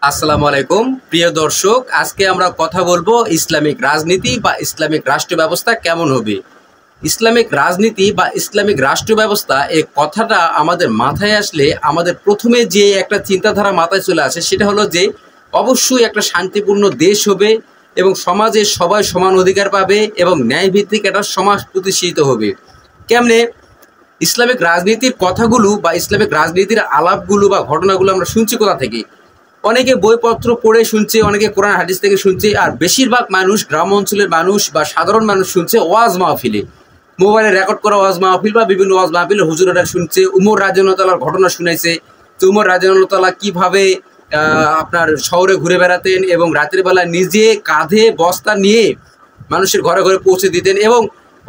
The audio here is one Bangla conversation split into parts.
আসসালামু আলাইকুম প্রিয় দর্শক, আজকে আমরা কথা বলবো ইসলামিক রাজনীতি বা ইসলামিক রাষ্ট্র ব্যবস্থা কেমন হবে। ইসলামিক রাজনীতি বা ইসলামিক রাষ্ট্র ব্যবস্থা এই কথাটা আমাদের মাথায় আসলে আমাদের প্রথমে যে একটা চিন্তাধারা মাথায় চলে আসে সেটা হলো যে অবশ্যই একটা শান্তিপূর্ণ দেশ হবে এবং সমাজে সবাই সমান অধিকার পাবে এবং ন্যায়ভিত্তিক একটা সমাজ প্রতিষ্ঠিত হবে। কেমনে? ইসলামিক রাজনীতির কথাগুলো বা ইসলামিক রাজনীতির আলাপগুলো বা ঘটনাগুলো আমরা শুনছি কোথা থেকে? অনেকে বইপত্র পড়ে শুনছে, অনেকে কোরআন হাদিস থেকে শুনছে, আর বেশিরভাগ মানুষ গ্রাম অঞ্চলের মানুষ বা সাধারণ মানুষ শুনছে ওয়াজ মাহফিলে, মোবাইলে রেকর্ড করা ওয়াজ মাহফিল বা বিভিন্ন ওয়াজ মাহফিলে হুজুরেরা শুনছে। উমর রাদিয়াল্লাহু তাআলার ঘটনা শুনাইছে যে উমর রাদিয়াল্লাহু তাআলা কীভাবে আপনার শহরে ঘুরে বেড়াতেন এবং রাতের বেলা নিজে কাঁধে বস্তা নিয়ে মানুষের ঘরে ঘরে পৌঁছে দিতেন। এবং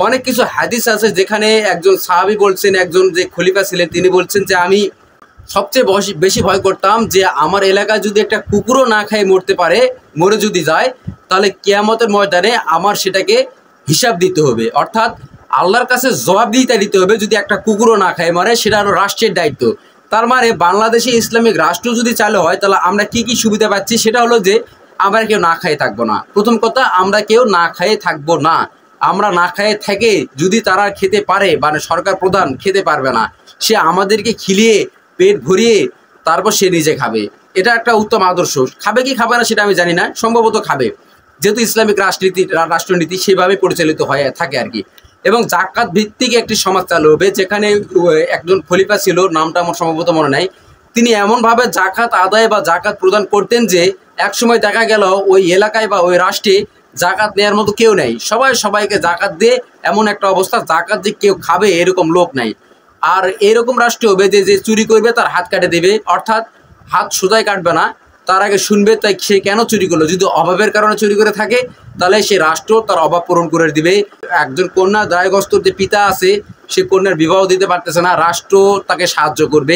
অনেক কিছু হাদিস আছে যেখানে একজন সাহাবী বলছেন, একজন যে খলিফা ছিলেন তিনি বলছেন যে আমি সবচেয়ে বেশি ভয় করতাম যে আমার এলাকায় যদি একটা কুকুরও না খায় মরতে পারে, মরে যদি যায়, তাহলে কিয়ামতের ময়দানে আমার সেটাকে হিসাব দিতে হবে, অর্থাৎ আল্লাহর কাছে জবাবদিহিতা দিতে হবে যদি একটা কুকুরও না খায় মরে, সেটা হলো রাষ্ট্রের দায়িত্ব। তার মানে বাংলাদেশে ইসলামিক রাষ্ট্র যদি চালু হয় তাহলে আমরা কি কি সুবিধা পাচ্ছি সেটা হলো যে আমরা কেউ না খায়ে থাকবো না। প্রথম কথা, আমরা কেউ না খায়ে থাকবো না। আমরা না খায়ে থেকে যদি তারা খেতে পারে, মানে সরকার প্রধান খেতে পারবে না, সে আমাদেরকে খিলিয়ে পেট ভরিয়ে তারপর সে নিজে খাবে। এটা একটা উত্তম আদর্শ। খাবে কি খাবে না সেটা আমি জানি না, সম্ভবত খাবে, যেহেতু ইসলামিক রাষ্ট্রনীতি সেভাবে পরিচালিত হয়ে থাকে আর কি। এবং জাকাত ভিত্তিক একটি সমাজ চালু হবে, যেখানে একজন খলিফা ছিল, নামটা আমার সম্ভবত মনে নাই, তিনি এমনভাবে জাকাত আদায় বা জাকাত প্রদান করতেন যে একসময় দেখা গেল ওই এলাকায় বা ওই রাষ্ট্রে জাকাত নেওয়ার মতো কেউ নেই, সবাই সবাইকে জাকাত দিয়ে এমন একটা অবস্থা, জাকাত যে কেউ খাবে এরকম লোক নাই। আর এরকম রাষ্ট্র হবে যে যে চুরি করবে তার হাত কাটে দেবে, অর্থাৎ হাত সোজাই কাটবে না, তার আগে শুনবে তাই সে কেন চুরি করলো। যদি অভাবের কারণে চুরি করে থাকে তাহলে সে রাষ্ট্র তার অভাব পূরণ করে দিবে। একজন কন্যা দায়গ্রস্ত যে পিতা আছে, সে কন্যার বিবাহ দিতে পারতেছে না, রাষ্ট্র তাকে সাহায্য করবে।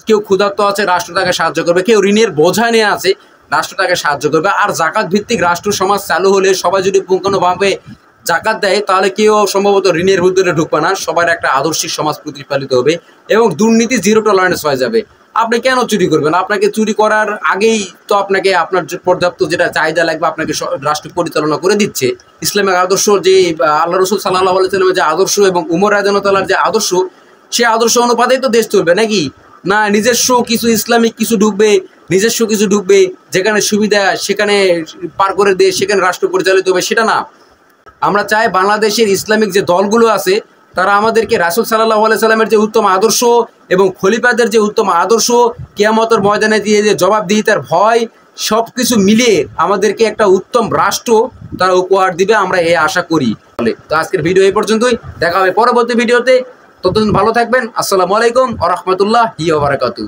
কেউ ক্ষুধার্ত আছে, রাষ্ট্র তাকে সাহায্য করবে। কেউ ঋণের বোঝা নিয়ে আছে, রাষ্ট্র তাকে সাহায্য করবে। আর জাকাত ভিত্তিক রাষ্ট্র সমাজ চালু হলে সবাই যদি পুঙ্খানুপুঙ্খভাবে জাকাত দেয় তাহলে কেউ সম্ভবত ঋণের ভিতরে ঢুকবে না, সবার একটা আদর্শিক সমাজ প্রতিপালিত হবে এবং দুর্নীতি জিরো টলারেন্স হয়ে যাবে। আপনি কেন চুরি করবেন? আপনাকে চুরি করার আগেই তো আপনাকে আপনার যে পর্যাপ্ত যেটা চাহিদা লাগবে আপনাকে রাষ্ট্র পরিচালনা করে দিচ্ছে। ইসলামিক আদর্শ যে আল্লাহ রসুল সাল্লাল্লাহু আলাইহি ওয়াসাল্লামের যে আদর্শ এবং উমর রাদিয়াল্লাহু তাআলার যে আদর্শ, সে আদর্শ অনুপাতেই তো দেশ চলবে নাকি? না নিজস্ব কিছু ইসলামিক কিছু ঢুকবে, নিজস্ব কিছু ঢুকবে, যেখানে সুবিধা সেখানে পার করে দেশ, সেখানে রাষ্ট্র পরিচালিত হবে, সেটা না। আমরা চাই বাংলাদেশের ইসলামিক যে দলগুলো আছে তারা আমাদেরকে রাসূল সাল্লাল্লাহু আলাইহি সাল্লামের যে উত্তম আদর্শ এবং খলিফাদের যে উত্তম আদর্শ, কিয়ামতের ময়দানে দিয়ে যে জবাবদিহিতার ভয়, সব কিছু মিলিয়ে আমাদেরকে একটা উত্তম রাষ্ট্র তারা উপহার দিবে, আমরা এই আশা করি। তো আজকের ভিডিও এই পর্যন্তই, দেখা হবে পরবর্তী ভিডিওতে। ততদিন ভালো থাকবেন। আসসালামু আলাইকুম ওয়া রাহমাতুল্লাহি ওয়া বারাকাতুহু।